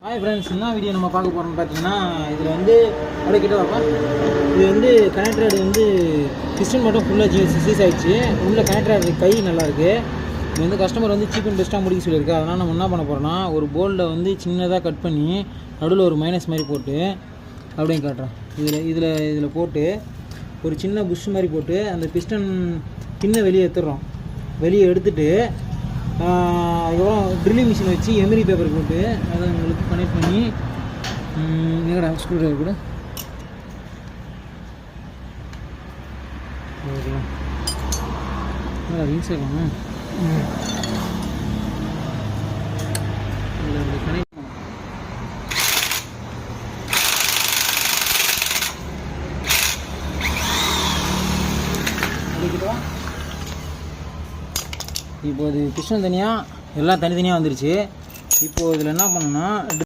Hi friends, என்ன video நம்ம பார்க்க போகிறோம்னு பார்த்தீங்கன்னா, இதில் வந்து அப்படியே கிட்ட வைப்பா. இது வந்து கனெக்டர் வந்து பிஸ்டன் மட்டும் ஃபுல்லாக சீஸ் ஆகிடுச்சு. உள்ள கனெக்டர் கை நல்லாயிருக்கு. இது வந்து கஸ்டமர் வந்து சீப் அண்ட் பெஸ்ட்டாக முடிக்க சொல்லியிருக்கு. அதனால் நம்ம என்ன பண்ண போகிறோன்னா, ஒரு போல்டை வந்து சின்னதாக கட் பண்ணி நடுவில் ஒரு மைனஸ் மாதிரி போட்டு அப்படின்னு காட்டுறேன். இதில் போட்டு ஒரு சின்ன புஷ் மாதிரி போட்டு அந்த பிஸ்டன் பின்ன வெளியே எடுத்துடுறோம். வெளியே எடுத்துகிட்டு அதுக்கப்புறம் ட்ரில்லிங் மிஷின் வச்சு எமரி பேப்பர் போட்டு அதை உங்களுக்கு கனெக்ட் பண்ணி எங்கடா ஸ்க்ரூ ட்ரைவர் கூட ரிங்ஸ் ஆகணும். கனெக்ட் இப்போ இது பிஸ்டன் தனியாக எல்லாம் தனித்தனியாக வந்துருச்சு. இப்போது இதில் என்ன பண்ணணும்னா